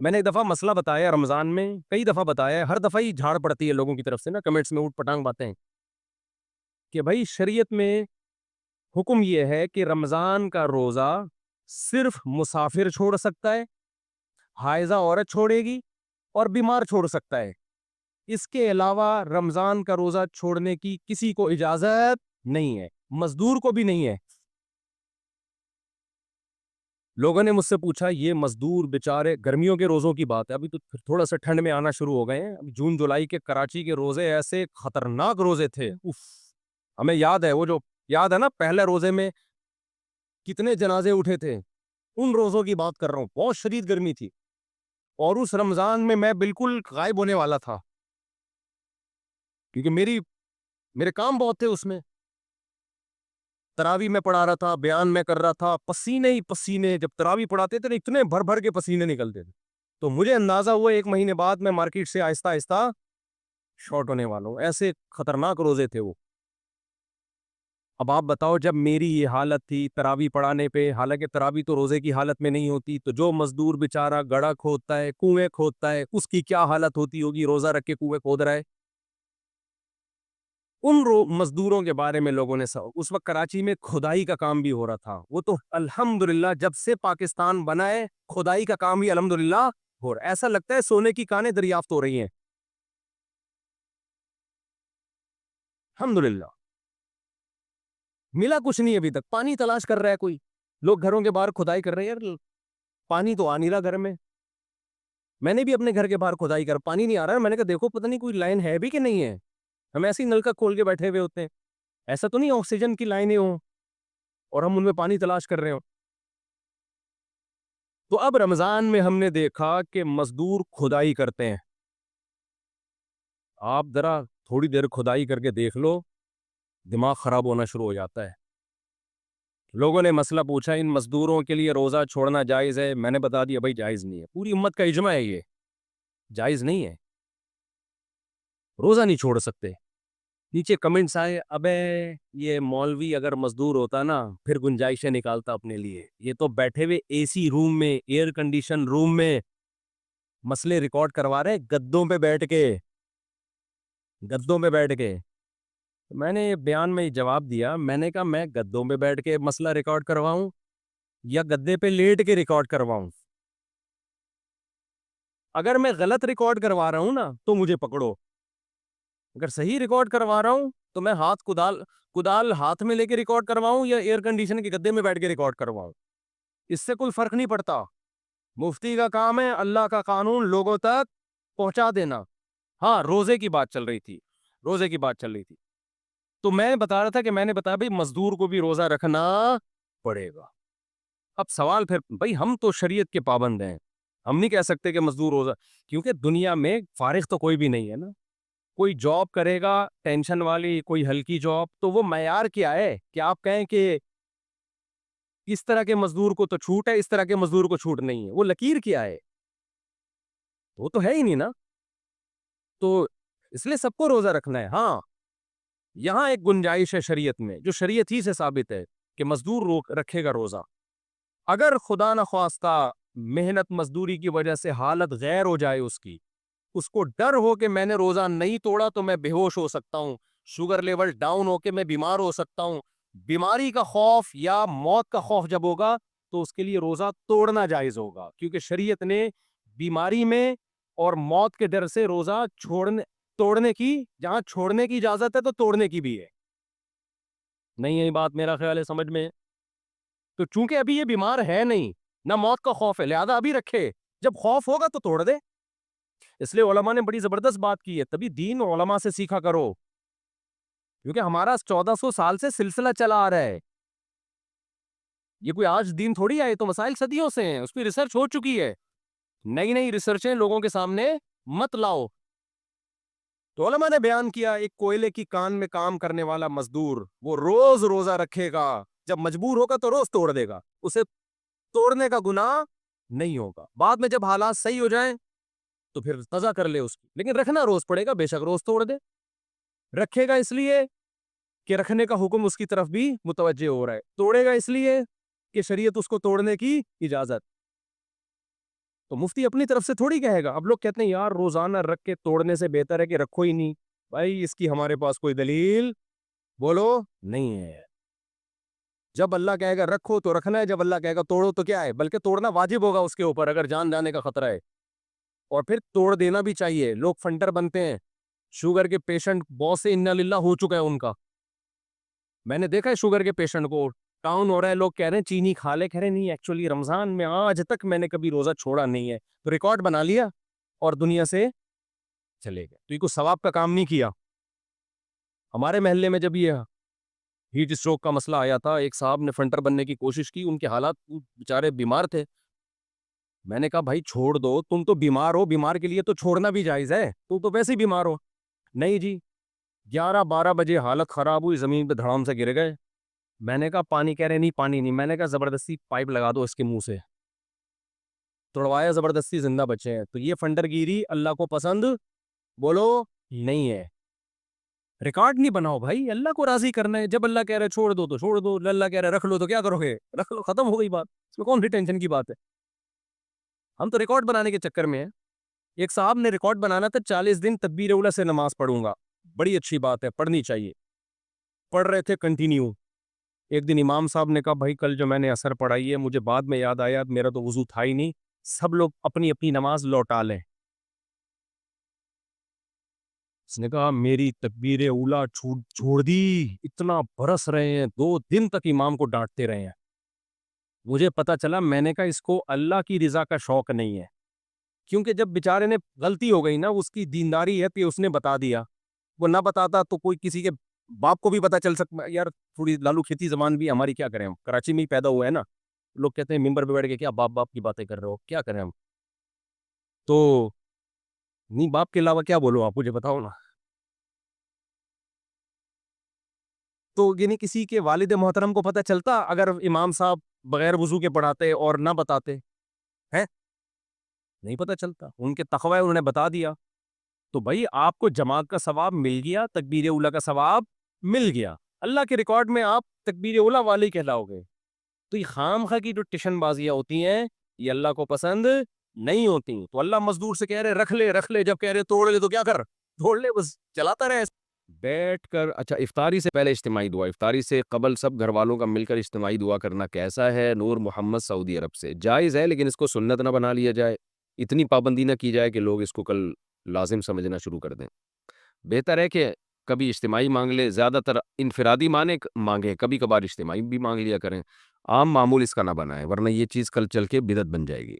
میں نے ایک دفعہ مسئلہ بتایا رمضان میں، کئی دفعہ بتایا ہے، ہر دفعہ ہی جھاڑ پڑتی ہے لوگوں کی طرف سے نا، کمنٹس میں اوٹ پٹانگ باتیں کہ بھائی شریعت میں حکم یہ ہے کہ رمضان کا روزہ صرف مسافر چھوڑ سکتا ہے، حائضہ عورت چھوڑے گی اور بیمار چھوڑ سکتا ہے۔ اس کے علاوہ رمضان کا روزہ چھوڑنے کی کسی کو اجازت نہیں ہے، مزدور کو بھی نہیں ہے۔ لوگوں نے مجھ سے پوچھا یہ مزدور بیچارے، گرمیوں کے روزوں کی بات ہے، ابھی تو تھوڑا سا ٹھنڈ میں آنا شروع ہو گئے ہیں، ابھی جون جولائی کے کراچی کے روزے ایسے خطرناک روزے تھے، اف، ہمیں یاد ہے وہ جو، یاد ہے نا پہلے روزے میں کتنے جنازے اٹھے تھے، ان روزوں کی بات کر رہا ہوں، بہت شدید گرمی تھی، اور اس رمضان میں بالکل غائب ہونے والا تھا، کیونکہ میرے کام بہت تھے اس میں، تراوی میں پڑھا رہا تھا، بیان میں کر رہا تھا، پسینے ہی پسینے، جب تراوی پڑھاتے تھے اتنے بھر بھر کے پسینے نکلتے تھے، تو مجھے اندازہ ہوا ایک مہینے بعد میں مارکیٹ سے آہستہ آہستہ شارٹ ہونے والا ہوں، ایسے خطرناک روزے تھے وہ۔ اب آپ بتاؤ جب میری یہ حالت تھی تراوی پڑھانے پہ، حالانکہ تراوی تو روزے کی حالت میں نہیں ہوتی، تو جو مزدور بیچارہ گڑھا کھودتا ہے، کنویں کھودتا ہے، اس کی کیا حالت ہوتی ہوگی، روزہ رکھ کے کنویں کھود رہا ہے۔ ان مزدوروں کے بارے میں لوگوں نے اس وقت کراچی میں کھدائی کا کام بھی ہو رہا تھا، وہ تو الحمدللہ جب سے پاکستان بنا ہے کھدائی کا کام بھی الحمدللہ ہو رہا ہے، ایسا لگتا ہے سونے کی کانیں دریافت ہو رہی ہیں، الحمدللہ۔ ملا کچھ نہیں ابھی تک، پانی تلاش کر رہا ہے کوئی، لوگ گھروں کے باہر کھدائی کر رہے ہیں، یار پانی تو آ نہیں رہا گھر میں نے بھی اپنے گھر کے باہر کھدائی کر، پانی نہیں آ رہا ہے، میں نے کہا دیکھو پتہ نہیں کوئی لائن ہے بھی کہ نہیں ہے، ہم ایسے ہی نلکا کھول کے بیٹھے ہوئے ہوتے ہیں، ایسا تو نہیں آکسیجن کی لائنیں ہوں اور ہم ان میں پانی تلاش کر رہے ہوں۔ تو اب رمضان میں ہم نے دیکھا کہ مزدور کھدائی کرتے ہیں، آپ ذرا تھوڑی دیر کھدائی کر کے دیکھ لو، دماغ خراب ہونا شروع ہو جاتا ہے۔ لوگوں نے مسئلہ پوچھا ان مزدوروں کے لیے روزہ چھوڑنا جائز ہے، میں نے بتا دیا بھائی جائز نہیں ہے، پوری امت کا اجماع ہے، یہ جائز نہیں ہے، روزہ نہیں چھوڑ سکتے۔ نیچے کمنٹس آئے، ابے یہ مولوی اگر مزدور ہوتا نا پھر گنجائشیں نکالتا اپنے لیے، یہ تو بیٹھے ہوئے اے سی روم میں، ایئر کنڈیشن روم میں مسئلے ریکارڈ کروا رہے گدوں پہ بیٹھ کے، گدوں پہ بیٹھ کے۔ میں نے بیان میں جواب دیا، میں نے کہا میں گدوں پہ بیٹھ کے مسئلہ ریکارڈ کرواؤں یا گدے پہ لیٹ کے ریکارڈ کرواؤں؟ اگر میں غلط ریکارڈ کروا رہا ہوں نا تو مجھے پکڑو، اگر صحیح ریکارڈ کروا رہا ہوں تو میں ہاتھ کدال ہاتھ میں لے کے ریکارڈ کرواؤں یا ایئر کنڈیشن کے گدے میں بیٹھ کے ریکارڈ کرواؤں، اس سے کوئی فرق نہیں پڑتا۔ مفتی کا کام ہے اللہ کا قانون لوگوں تک پہنچا دینا۔ ہاں روزے کی بات چل رہی تھی، روزے کی بات چل رہی تھی، تو میں بتا رہا تھا کہ میں نے بتایا بھائی مزدور کو بھی روزہ رکھنا پڑے گا۔ اب سوال پھر بھائی ہم تو شریعت کے پابند ہیں، ہم نہیں کہہ سکتے کہ مزدور روزہ، کیونکہ دنیا میں فارغ تو کوئی بھی نہیں ہے نا، کوئی جاب کرے گا ٹینشن والی، کوئی ہلکی جاب، تو وہ معیار کیا ہے کہ آپ کہیں کہ اس طرح کے مزدور کو تو چھوٹ ہے، اس طرح کے مزدور کو چھوٹ نہیں ہے، وہ لکیر کیا ہے؟ وہ تو ہے ہی نہیں نا، تو اس لیے سب کو روزہ رکھنا ہے۔ ہاں یہاں ایک گنجائش ہے شریعت میں، جو شریعت ہی سے ثابت ہے کہ مزدور رکھے گا روزہ، اگر خدا نخواستہ محنت مزدوری کی وجہ سے حالت غیر ہو جائے اس کو ڈر ہو کہ میں نے روزہ نہیں توڑا تو میں بے ہوش ہو سکتا ہوں، شوگر لیول ڈاؤن ہو کے میں بیمار ہو سکتا ہوں، بیماری کا خوف یا موت کا خوف جب ہوگا تو اس کے لیے روزہ توڑنا جائز ہوگا، کیونکہ شریعت نے بیماری میں اور موت کے ڈر سے روزہ توڑنے کی، جہاں چھوڑنے کی اجازت ہے تو توڑنے کی بھی ہے۔ نہیں ہے بات میرا خیال ہے سمجھ میں؟ تو چونکہ ابھی یہ بیمار ہے نہیں، نہ موت کا خوف ہے، لہذا ابھی رکھے، جب خوف ہوگا تو توڑ دے۔ اس لیے علماء نے بڑی زبردست بات کی ہے، تبھی دین علماء سے سیکھا کرو، کیونکہ ہمارا 1400 سال سے سلسلہ چلا آ رہا ہے، یہ کوئی آج دین تھوڑی آئے، تو مسائل صدیوں سے ہیں، اس پہ ریسرچ ہو چکی ہے، نئی نئی ریسرچیں لوگوں کے سامنے مت لاؤ۔ تو علماء نے بیان کیا ایک کوئلے کی کان میں کام کرنے والا مزدور وہ روز روزہ رکھے گا، جب مجبور ہوگا تو روز توڑ دے گا، اسے توڑنے کا گناہ نہیں ہوگا، بعد میں جب حالات صحیح ہو جائیں تو پھر قضا کر لے اس کی، لیکن رکھنا روز پڑے گا، بے شک روز توڑ دے، رکھے گا اس لیے کہ رکھنے کا حکم اس کی طرف بھی متوجہ ہو رہا ہے، توڑے گا اس لیے کہ شریعت اس کو توڑنے کی اجازت۔ تو مفتی اپنی طرف سے تھوڑی کہے گا. اب لوگ کہتے ہیں یار روزانہ رکھ کے توڑنے سے بہتر ہے کہ رکھو ہی نہیں. بھائی اس کی ہمارے پاس کوئی دلیل بولو نہیں ہے. جب اللہ کہے گا رکھو تو رکھنا ہے, جب اللہ کہے گا توڑو تو کیا ہے, بلکہ توڑنا واجب ہوگا اس کے اوپر اگر جان جانے کا خطرہ ہے, اور پھر توڑ دینا بھی چاہیے. لوگ فنٹر بنتے ہیں, شوگر کے پیشنٹ بہت سے انا للہ ہو چکا ہے ان کا. میں نے دیکھا ہے شوگر کے پیشنٹ کو ٹاؤن ہو رہا ہے, لوگ کہہ رہے ہیں چینی کھا لے, کہہ رہے نہیں ایکچولی رمضان میں آج تک میں نے کبھی روزہ چھوڑا نہیں ہے, تو ریکارڈ بنا لیا اور دنیا سے چلے گئے. تو یہ کوئی ثواب کا کام نہیں کیا. ہمارے محلے میں جب یہ ہیٹ اسٹروک کا مسئلہ آیا تھا, ایک صاحب نے فنٹر بننے کی کوشش کی, ان کے حالات بیچارے بیمار تھے. میں نے کہا بھائی چھوڑ دو, تم تو بیمار ہو, بیمار کے لیے تو چھوڑنا بھی جائز ہے, تم تو ویسے ہی بیمار ہو. نہیں جی, 11-12 بجے حالت خراب ہوئی, زمین پہ دھڑام سے گر گئے. میں نے کہا پانی, کہہ رہے نہیں پانی نہیں. میں نے کہا زبردستی پائپ لگا دو اس کے منہ سے, توڑوایا, زبردستی زندہ بچے ہیں. تو یہ فنڈر گیری اللہ کو پسند بولو نہیں ہے. ریکارڈ نہیں بناؤ بھائی, اللہ کو راضی کرنا ہے. جب اللہ کہہ رہے چھوڑ دو تو چھوڑ دو, اللہ کہہ رہے رکھ لو تو کیا کرو گے, رکھ لو, ختم ہو گئی بات. اس میں کون سی ٹینشن کی بات ہے. ہم تو ریکارڈ بنانے کے چکر میں ہیں. ایک صاحب نے ریکارڈ بنانا تھا 40 دن تکبیر اولیٰ سے نماز پڑھوں گا. بڑی اچھی بات ہے, پڑھنی چاہیے. پڑھ رہے تھے کنٹینیو. ایک دن امام صاحب نے کہا بھائی کل جو میں نے اثر پڑھائی ہے مجھے بعد میں یاد آیا میرا تو وضو تھا ہی نہیں, سب لوگ اپنی اپنی نماز لوٹا لیں. اس نے کہا میری تکبیر اولیٰ چھوڑ دی. اتنا برس رہے ہیں, 2 دن تک امام کو ڈانٹتے رہے ہیں. مجھے پتا چلا, میں نے کہا اس کو اللہ کی رضا کا شوق نہیں ہے, کیونکہ جب بیچارے نے غلطی ہو گئی نا, اس کی دینداری ہے کہ اس نے بتا دیا. وہ نہ بتاتا تو کوئی کسی کے باپ کو بھی پتا چل سکتا. یار تھوڑی لالو کھیتی زبان بھی ہماری, کیا کریں ہم, کراچی میں ہی پیدا ہوا ہے نا. لوگ کہتے ہیں ممبر پہ بیٹھ کے کیا باپ باپ کی باتیں کر رہے ہو, کیا کریں ہم. تو نہیں, باپ کے علاوہ کیا بولو, آپ مجھے بتاؤ نا. تو یعنی کسی کے والد محترم کو پتہ چلتا اگر امام صاحب بغیر وضو کے پڑھاتے اور نہ بتاتے ہیں؟ نہیں پتہ چلتا. ان کے تقوی انہوں نے بتا دیا. تو بھائی آپ کو جماعت کا ثواب مل گیا, تکبیر اولیٰ کا ثواب مل گیا, اللہ کے ریکارڈ میں آپ تکبیر اولیٰ والے کہلاؤ گے. تو یہ خام خواہ کی جو ٹیشن بازیاں ہوتی ہیں یہ اللہ کو پسند نہیں ہوتی. تو اللہ مزدور سے کہہ رہے رکھ لے, جب کہہ رہے توڑ لے تو کیا کر, توڑ لے, بس چلاتا رہے. بیٹھ کر اچھا افطاری سے پہلے اجتماعی دعا, افطاری سے قبل سب گھر والوں کا مل کر اجتماعی دعا کرنا کیسا ہے؟ نور محمد, سعودی عرب سے. جائز ہے لیکن اس کو سنت نہ بنا لیا جائے, اتنی پابندی نہ کی جائے کہ لوگ اس کو کل لازم سمجھنا شروع کر دیں. بہتر ہے کہ کبھی اجتماعی مانگ لے, زیادہ تر انفرادی مانگے, کبھی کبھار اجتماعی بھی مانگ لیا کریں. عام معمول اس کا نہ بنائے, ورنہ یہ چیز کل چل کے بدعت بن جائے گی.